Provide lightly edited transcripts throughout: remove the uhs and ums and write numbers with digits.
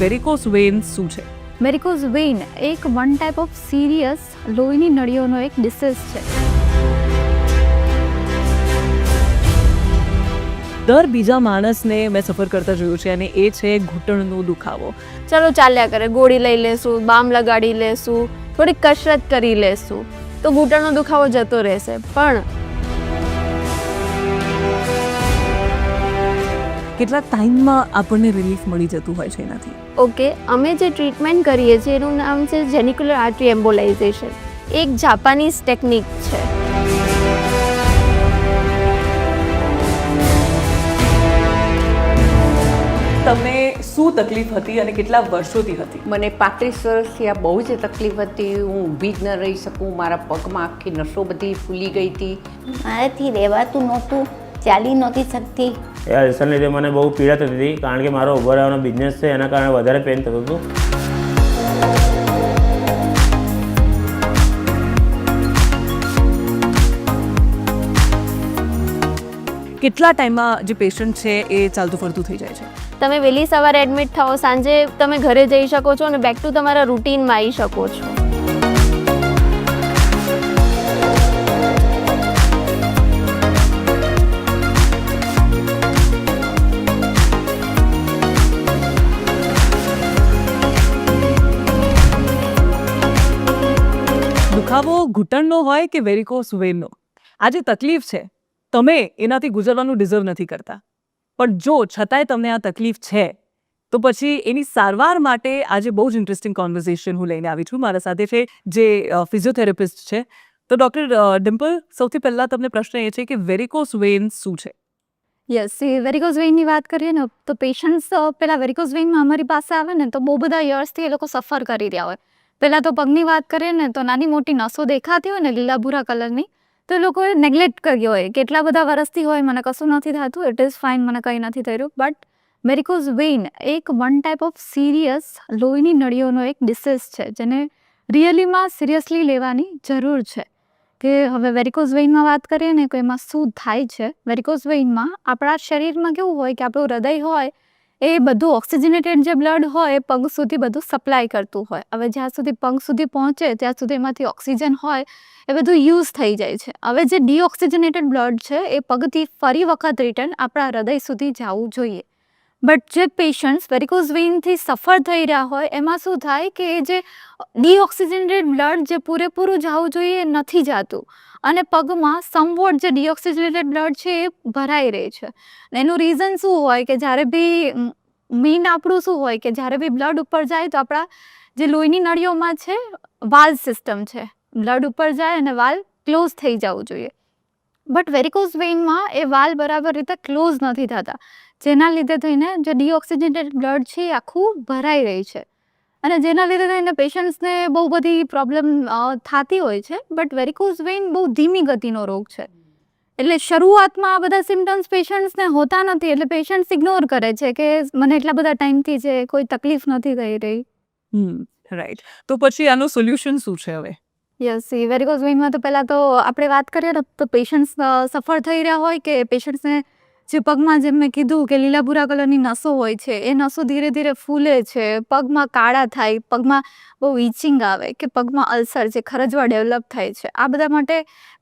Varicose vans શું છે? Varicose Wien એક વન ટાઈપ ઓફ સિરિયસ લોહીની નળીઓનો એક ડિસીઝ છે. દર બીજા માણસને મેં સફર કરતા જોયું છે અને એ છે ઘૂંટણનો દુખાવો. ચલો ચાલ્યા કરે, ગોળી લઈ લેશું, બામ લગાડી લેશું, થોડીક કસરત કરી લેશું તો ઘૂંટણનો દુખાવો જતો રહેશે. પણ કેટલા ટાઈમમાં આપણને રિલીફ મળી જતું હોય છે એનાથી? ઓકે, અમે જે ટ્રીટમેન્ટ કરીએ છીએ એનું નામ છે જેનિક્યુલર આર્ટરી એમ્બોલાઇઝેશન. એક જાપાનીઝ ટેકનિક છે. તમને શું તકલીફ હતી અને કેટલા વર્ષોથી હતી? મને 35 વર્ષથી આ બહુ જ તકલીફ હતી. હું ઊભી જ ન રહી શકું. મારા પગમાં આખી નસો બધી ફૂલી ગઈ હતી. મારાથી રહેવાતું નહોતું, ચાલી નહોતી શકતી. એ અલ્સરને લીધે મને બહુ પીડા થતી હતી, કારણ કે મારો ઊભો રહેવાનો બિઝનેસ છે, એના કારણે વધારે પેન થતું હતું. કેટલા ટાઈમમાં જે પેશન્ટ છે એ ચાલતું ફરતું થઈ જાય છે? તમે વહેલી સવારે એડમિટ થાઓ, સાંજે તમે ઘરે જઈ શકો છો અને બેક ટુ તમારા રૂટીનમાં આવી શકો છો. દુખાવો ઘૂંટણનો હોય કે વેરિકોસ વેનનો, આ જે તકલીફ છે તમે એનાથી ગુજરવાનું ડિઝર્વ નથી કરતા, પણ જો છતાંય તમને આ તકલીફ છે તો પછી એની સારવાર માટે આજે બહુ જ ઇન્ટરેસ્ટિંગ કોન્વર્ઝેશન હું લઈને આવી છું. મારા સાથે છે જે ફિઝિયોથેરાપિસ્ટ છે. તો ડૉક્ટર ડિમ્પલ, સૌથી પહેલાં તમને પ્રશ્ન એ છે કે વેરિકોસ વેન્સ શું છે? યસ, એ વેરિકોઝ વેઇનની વાત કરીએ ને તો પેશન્ટ્સ પહેલાં વેરિકોઝ વેઇનમાં અમારી પાસે આવે ને તો બહુ બધા યર્સથી એ લોકો સફર કરી રહ્યા હોય. પહેલાં તો પગની વાત કરીએ ને તો નાની મોટી નસો દેખાતી હોય ને લીલા ભૂરા કલરની, તો એ લોકોએ નેગ્લેક્ટ કર્યો હોય. કેટલા બધા વર્ષથી હોય, મને કશું નથી થતું, ઇટ ઇઝ ફાઇન, મને કંઈ નથી થઈ રહ્યું. બટ વેરિકોઝ વેઇન એક વન ટાઈપ ઓફ સિરિયસ લોહીની નળીઓનો એક ડિસીઝ છે જેને રિયલીમાં સિરિયસલી લેવાની જરૂર છે. કે હવે વેરિકોઝ વેઇનમાં વાત કરીએ ને તો એમાં શું થાય છે. વેરિકોઝ વેઇનમાં આપણા શરીરમાં કેવું હોય કે આપણું હૃદય હોય એ બધું ઓક્સિજનેટેડ જે બ્લડ હોય એ પગ સુધી બધું સપ્લાય કરતું હોય. હવે જ્યાં સુધી પગ સુધી પહોંચે ત્યાં સુધી એમાંથી ઓક્સિજન હોય એ બધું યુઝ થઈ જાય છે. હવે જે ડીઓક્સિજનેટેડ બ્લડ છે એ પગથી ફરી વખત રિટર્ન આપણા હૃદય સુધી જવું જોઈએ. બટ જે પેશન્ટ્સ વેરિકોઝ વેઇનથી સફર થઈ રહ્યા હોય એમાં શું થાય કે એ જે ડીઓક્સિજનેટેડ બ્લડ જે પૂરેપૂરું જવું જોઈએ એ નથી જતું અને પગમાં સમવોટ જે ડીઓક્સિજનેટેડ બ્લડ છે એ ભરાઈ રહે છે. એનું રીઝન શું હોય કે જ્યારે બી મેઇન આપણું શું હોય કે જ્યારે બી બ્લડ ઉપર જાય તો આપણા જે લોહીની નળીઓમાં છે વાલ્વ સિસ્ટમ છે, બ્લડ ઉપર જાય અને વાલ્વ ક્લોઝ થઈ જવું જોઈએ. બટ વેરિકોઝ વેઇનમાં એ વાલ્વ બરાબર રીતે ક્લોઝ નથી થતા, જેના લીધે થઈને જે ડીઓક્સિજનેટેડ બ્લડ છે એ આખું ભરાઈ રહી છે અને જેના લીધે થઈને પેશન્ટ્સને બહુ બધી પ્રોબ્લેમ થતી હોય છે. બટ વેરિકોઝ વેઇન બહુ ધીમી ગતિનો રોગ છે, એટલે શરૂઆતમાં આ બધા સિમ્ટમ્સ પેશન્ટ્સને હોતા નથી, એટલે પેશન્ટ્સ ઇગ્નોર કરે છે કે મને એટલા બધા ટાઈમથી છે, કોઈ તકલીફ નથી થઈ રહી. રાઈટ. તો પછી આનું સોલ્યુશન શું છે હવે? યસ, એ વેરિકોઝ વેઇનમાં તો પહેલાં તો આપણે વાત કરીએ ને તો પેશન્ટ્સ સફર થઈ રહ્યા હોય કે પેશન્ટ્સને જે પગમાં જેમ મેં કીધું કે લીલા ભૂરા કલરની નસો હોય છે એ નસો ધીરે ધીરે ફૂલે છે, પગમાં કાળા થાય, પગમાં બહુ ઇચિંગ આવે કે પગમાં અલ્સર જે ખરજવા ડેવલપ થાય છે. આ બધા માટે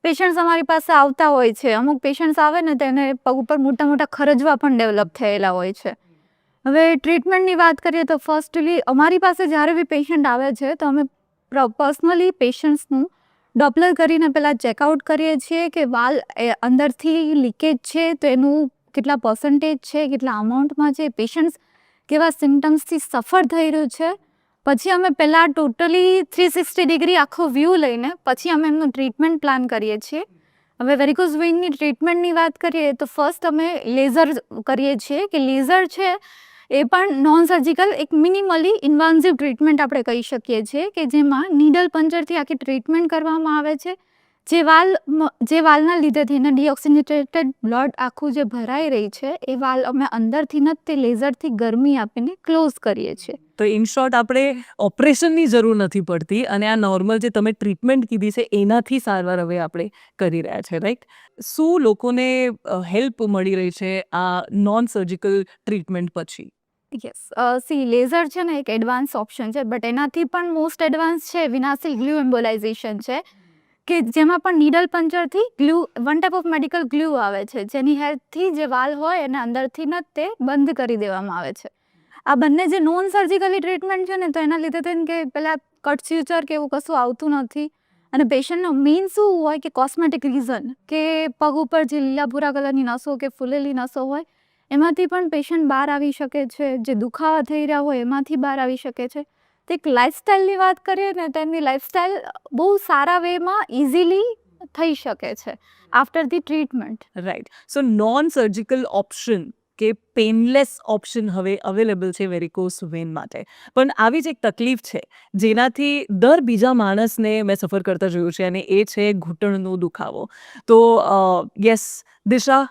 પેશન્ટ્સ અમારી પાસે આવતા હોય છે. અમુક પેશન્ટ્સ આવે ને તો એને પગ ઉપર મોટા મોટા ખરજવા પણ ડેવલપ થયેલા હોય છે. હવે ટ્રીટમેન્ટની વાત કરીએ તો ફર્સ્ટલી અમારી પાસે જ્યારે બી પેશન્ટ આવે છે તો અમે પર્સનલી પેશન્ટ્સનું ડોપલર કરીને પહેલાં ચેકઆઉટ કરીએ છીએ કે વાલ અંદરથી લીકેજ છે તો એનું કેટલા પર્સન્ટેજ છે, કેટલા અમાઉન્ટમાં છે, પેશન્ટ્સ કેવા સિમ્ટમ્સથી સફર થઈ રહ્યું છે. પછી અમે પહેલાં ટોટલી 360 ડિગ્રી આખો વ્યૂ લઈને પછી અમે એમનું ટ્રીટમેન્ટ પ્લાન કરીએ છીએ. હવે વેરિકોઝ વેઇનની ટ્રીટમેન્ટની વાત કરીએ તો ફર્સ્ટ અમે લેઝર કરીએ છીએ કે લેઝર છે એ પણ નોન સર્જિકલ એક મિનિમલી ઇન્વાન્સિવ ટ્રીટમેન્ટ આપણે કહી શકીએ છીએ કે જેમાં નીડલ પંચરથી આખી ટ્રીટમેન્ટ કરવામાં આવે છે. જે વાલના લીધે થઈને ડીઓક્સિજનેટેડ બ્લડ આખું જે ભરાઈ રહી છે એ વાલ અમે અંદરથી જ તે લેઝરથી ગરમી આપીને ક્લોઝ કરીએ છીએ. તો ઇન શોર્ટ આપણે ઓપરેશનની જરૂર નથી પડતી અને આ નોર્મલ જે તમે ટ્રીટમેન્ટ કીધી છે એનાથી સારવાર હવે આપણે કરી રહ્યા છે, રાઈટ? શું લોકોને હેલ્પ મળી રહી છે આ નોન સર્જિકલ ટ્રીટમેન્ટ પછી? યસ સી લેઝર છે ને એક એડવાન્સ ઓપ્શન છે, બટ એનાથી પણ મોસ્ટ એડવાન્સ છે વિનાશિલ ગ્લુ એમ્બોલાઇઝેશન છે, કે જેમાં પણ નીડલ પંચરથી glue, one type of medical glue આવે છે, જેની હેલ્પથી જે વાલ હોય એને અંદરથી જ તે બંધ કરી દેવામાં આવે છે. આ બંને જે નોન સર્જિકલી ટ્રીટમેન્ટ છે ને, તો એના લીધે થઈને કે પેલા કટ ફ્યુચર કે એવું કશું આવતું નથી. અને પેશન્ટનો મેઇન શું હોય કે કોસ્મેટિક રીઝન, કે પગ ઉપર જે લીલા ભૂરા કલરની નસો કે ફૂલેલી નસો હોય એમાંથી પણ પેશન્ટ બહાર આવી શકે છે, જે દુખાવા થઈ રહ્યા હોય એમાંથી બહાર આવી શકે છે. તો એક લાઇફસ્ટાઈલની વાત કરીએ ને, તો એમની લાઇફસ્ટાઈલ બહુ સારા વેમાં ઇઝીલી થઈ શકે છે after the treatment. Right. So non surgical option કે પેનલેસ ઓપ્શન હવે અવેલેબલ છે વેરિકોસ વેન માટે. પણ આવી જ એક તકલીફ છે જેનાથી દર બીજા માણસને મેં સફર કરતા જોયું છે, અને એ છે ઘૂંટણનો દુખાવો. તો યસ દિશા,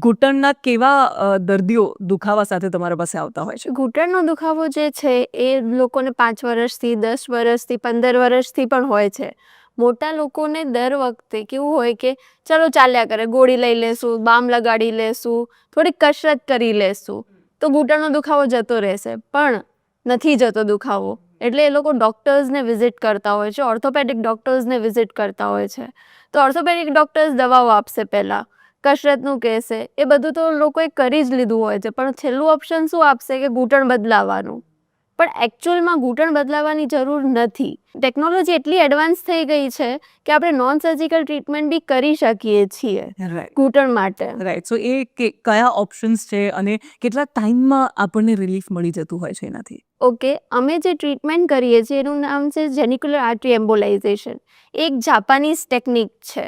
ઘૂંટણના કેવા દર્દીઓ દુખાવા સાથે તમારા પાસે આવતા હોય છે? ઘૂંટણનો દુખાવો જે છે એ લોકોને 5 વર્ષથી, 10 વર્ષથી, 15 વર્ષથી પણ હોય છે. મોટા લોકોને દર વખતે કેવું હોય કે ચલો ચાલ્યા કરે, ગોળી લઈ લેશું, બામ લગાડી લેશું, થોડીક કસરત કરી લેશું તો ઘૂંટણનો દુખાવો જતો રહેશે. પણ નથી જતો દુખાવો, એટલે એ લોકો ડૉક્ટર્સને વિઝિટ કરતા હોય છે, ઓર્થોપેડિક ડૉક્ટર્સને વિઝિટ કરતા હોય છે. તો ઓર્થોપેડિક ડૉક્ટર્સ દવાઓ આપશે, પહેલાં કસરતનું કહેશે, એ બધું તો લોકોએ કરી જ લીધું હોય છે, પણ છેલ્લું ઓપ્શન શું આપશે કે ઘૂંટણ બદલાવવાનું. પણ એકચ્યુઅલમાં ઘૂંટણ બદલાવવાની જરૂર નથી. ટેકનોલોજી એટલી એડવાન્સ થઈ ગઈ છે કે આપણે નોન સર્જિકલ ટ્રીટમેન્ટ બી કરી શકીએ છીએ રાઈટ. ઘૂંટણ માટે. રાઈટ. સો એ કયા ઓપ્શન્સ છે અને કેટલા ટાઈમમાં આપણને રિલીફ મળી જતું હોય છે એનાથી? ઓકે, અમે જે ટ્રીટમેન્ટ કરીએ છીએ એનું નામ છે જેનિક્યુલર આર્ટરી એમ્બોલાઇઝેશન. એક જાપાનીઝ ટેકનિક છે.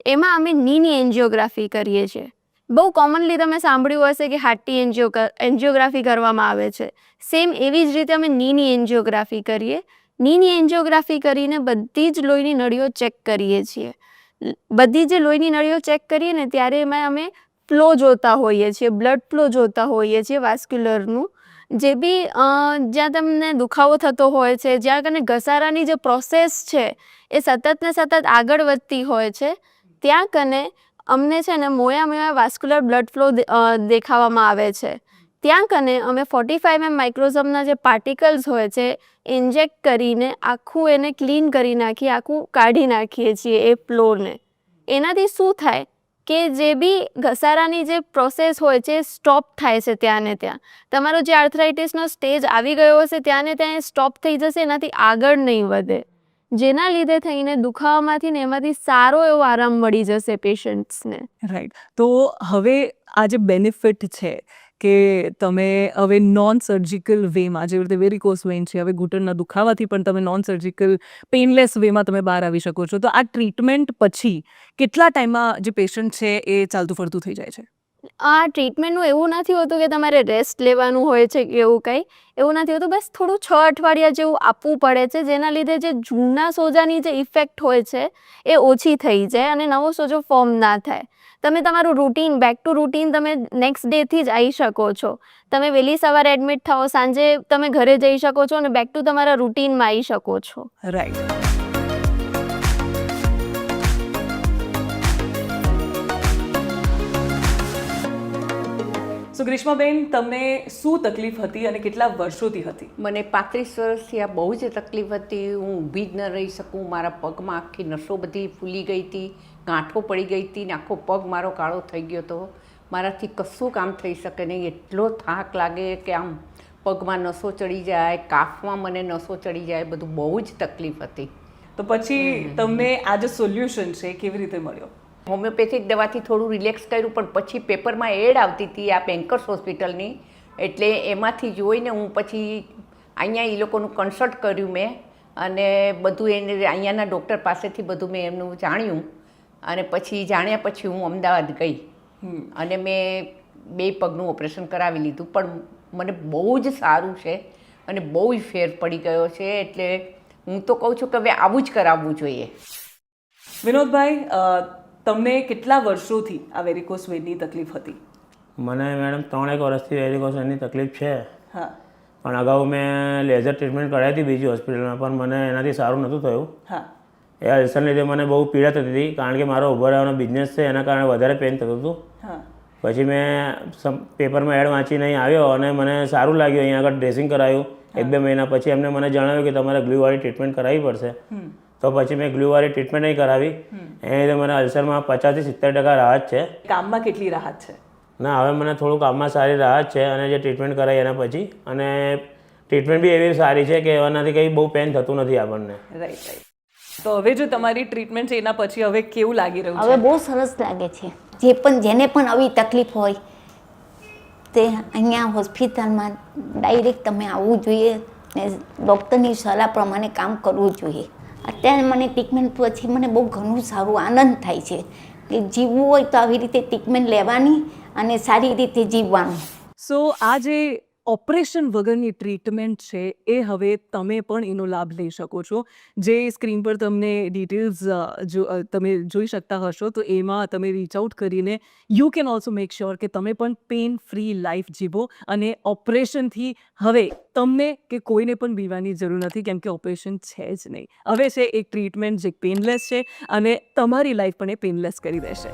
એમાં અમે નીની એન્જિયોગ્રાફી કરીએ છીએ. બહુ કોમનલી તમે સાંભળ્યું હશે કે હાર્ટની એન્જિયોગ્રાફી કરવામાં આવે છે. સેમ એવી જ રીતે અમે નીની એન્જિયોગ્રાફી કરીએ. નીની એન્જિયોગ્રાફી કરીને બધી જ લોહીની નળીઓ ચેક કરીએ છીએ. બધી જે લોહીની નળીઓ ચેક કરીએ ને ત્યારે એમાં અમે ફ્લો જોતા હોઈએ છીએ, બ્લડ ફ્લો જોતા હોઈએ છીએ વાસ્ક્યુલરનું. જે બી જ્યાં તમને દુખાવો થતો હોય છે, જ્યાં કને ઘસારાની જે પ્રોસેસ છે એ સતત ને સતત આગળ વધતી હોય છે, ત્યાં કને અમને છે ને મોયા વાસ્ક્યુલર બ્લડ ફ્લો દેખાવામાં આવે છે. ત્યાં કને અમે 45 mm માઇક્રોઝમના જે પાર્ટિકલ્સ હોય છે ઇન્જેક્ટ કરીને આખું એને ક્લીન કરી નાખીએ, આખું કાઢી નાખીએ છીએ એ ફ્લોને. એનાથી શું થાય કે જે બી ઘસારાની જે પ્રોસેસ હોય છે એ સ્ટોપ થાય છે ત્યાં ને ત્યાં. તમારો જે આર્થરાઇટિસનો સ્ટેજ આવી ગયો હશે ત્યાં ને ત્યાં સ્ટોપ થઈ જશે, એનાથી આગળ નહીં વધે, જેના લીધે થઈને દુખાવામાંથી ને એમાંથી સારો એવો આરામ મળી જશે પેશન્ટ્સને. રાઈટ. તો હવે આ જે બેનિફિટ છે કે તમે હવે નોન સર્જિકલ વેમાં, જેવી રીતે વેરિકોસ વેન છે, હવે ઘૂંટણના દુખાવાથી પણ તમે નોન સર્જિકલ પેનલેસ વેમાં તમે બહાર આવી શકો છો. તો આ ટ્રીટમેન્ટ પછી કેટલા ટાઈમમાં જે પેશન્ટ છે એ ચાલતું ફરતું થઈ જાય છે? આ ટ્રીટમેન્ટનું એવું નથી હોતું કે તમારે રેસ્ટ લેવાનું હોય છે કે એવું કંઈ, એવું નથી હોતું. બસ થોડું 6 અઠવાડિયા જેવું આપવું પડે છે, જેના લીધે જે જૂના સોજાની જે ઇફેક્ટ હોય છે એ ઓછી થઈ જાય અને નવો સોજો ફોર્મ ના થાય. તમે તમારું રૂટીન, બેક ટુ રૂટીન તમે નેક્સ્ટ ડેથી જ આવી શકો છો. તમે વહેલી સવારે એડમિટ થાઓ, સાંજે તમે ઘરે જઈ શકો છો અને બેક ટુ તમારા રૂટીનમાં આવી શકો છો. રાઈટ. સો ગ્રીષ્માબેન, તમને શું તકલીફ હતી અને કેટલા વર્ષોથી હતી? મને 35 વર્ષથી આ બહુ જ તકલીફ હતી. હું ઊભી જ ન રહી શકું. મારા પગમાં આખી નસો બધી ફૂલી ગઈ હતી, ગાંઠો પડી ગઈ હતી ને આખો પગ મારો કાળો થઈ ગયો હતો. મારાથી કશું કામ થઈ શકે નહીં. એટલો થાક લાગે કે આમ પગમાં નસો ચડી જાય, કાફમાં મને નસો ચડી જાય, બધું બહુ જ તકલીફ હતી. તો પછી તમને આ જે સોલ્યુશન છે કેવી રીતે મળ્યો? હોમિયોપેથિક દવાથી થોડું રિલેક્સ કર્યું, પણ પછી પેપરમાં એડ આવતી હતી આ બેન્કર્સ હોસ્પિટલની, એટલે એમાંથી જોઈને હું પછી અહીંયા એ લોકોનું કન્સલ્ટ કર્યું મેં, અને બધું એને અહીંયાના ડૉક્ટર પાસેથી બધું મેં એમનું જાણ્યું, અને પછી જાણ્યા પછી હું અમદાવાદ ગઈ અને મેં 2 પગનું ઓપરેશન કરાવી લીધું. પણ મને બહુ જ સારું છે અને બહુ જ ફેર પડી ગયો છે. એટલે હું તો કહું છું કે હવે આવું જ કરાવવું જોઈએ. વિનોદભાઈ, તમને કેટલા વર્ષોથી આ વેરિકોસ વેનની તકલીફ હતી? મને મેડમ 3 વર્ષથી વેરિકોસ વેનની તકલીફ છે. હા. પણ અગાઉ મેં લેઝર ટ્રીટમેન્ટ કરાવી હતી બીજી હોસ્પિટલમાં, પણ મને એનાથી સારું નહોતું થયું. હા. એ અલ્સરને લીધે મને બહુ પીડા થતી હતી, કારણ કે મારો ઊભો રહેવાનો બિઝનેસ છે, એના કારણે વધારે પેઇન થતું હતું. હા. પછી મેં પેપરમાં એડ વાંચીને અહીં આવ્યો અને મને સારું લાગ્યું. અહીંયા આગળ ડ્રેસિંગ કરાયું 1-2 મહિના પછી એમને મને જણાવ્યું કે તમારે ગ્લુવાળી ટ્રીટમેન્ટ કરાવવી પડશે. તો પછી મેં ગ્લુવાળી ટ્રીટમેન્ટ નહીં કરાવી. એની લીધે મને અલ્સરમાં 50% થી 70% રાહત છે. કામમાં કેટલી રાહત છે? ના, હવે મને થોડું કામમાં સારી રાહત છે અને જે ટ્રીટમેન્ટ કરાવી એના પછી, અને ટ્રીટમેન્ટ બી એવી સારી છે કે એનાથી કંઈ બહુ પેન થતું નથી આપણને. રાઈટ. તો હવે જો તમારી ટ્રીટમેન્ટ છે એના પછી હવે કેવું લાગી રહ્યું હવે છે? બહુ સરસ લાગે છે. જેને પણ આવી તકલીફ હોય તે અહીંયા હોસ્પિટલમાં ડાયરેક્ટ તમે આવવું જોઈએ ને ડૉક્ટરની સલાહ પ્રમાણે કામ કરવું જોઈએ. અત્યારે મને ટ્રીટમેન્ટ પછી મને બહુ ઘણું સારું આનંદ થાય છે કે જીવવું હોય તો આવી રીતે ટ્રીટમેન્ટ લેવાની અને સારી રીતે જીવવાનું. સો આ જે ઓપરેશન વગરની ટ્રીટમેન્ટ છે એ હવે તમે પણ એનો લાભ લઈ શકો છો. જે સ્ક્રીન પર તમને ડિટેલ્સ તમે જોઈ શકતા હશો, તો એમાં તમે રીચ આઉટ કરીને you can also make sure કે તમે પણ પેન ફ્રી લાઈફ જીવો. અને ઓપરેશનથી હવે તમને કે કોઈને પણ બીવાની જરૂર નથી, કેમ કે ઓપરેશન છે જ નહીં. હવે છે એક ટ્રીટમેન્ટ જે પેનલેસ છે અને તમારી લાઈફ પણ એ પેનલેસ કરી દેશે.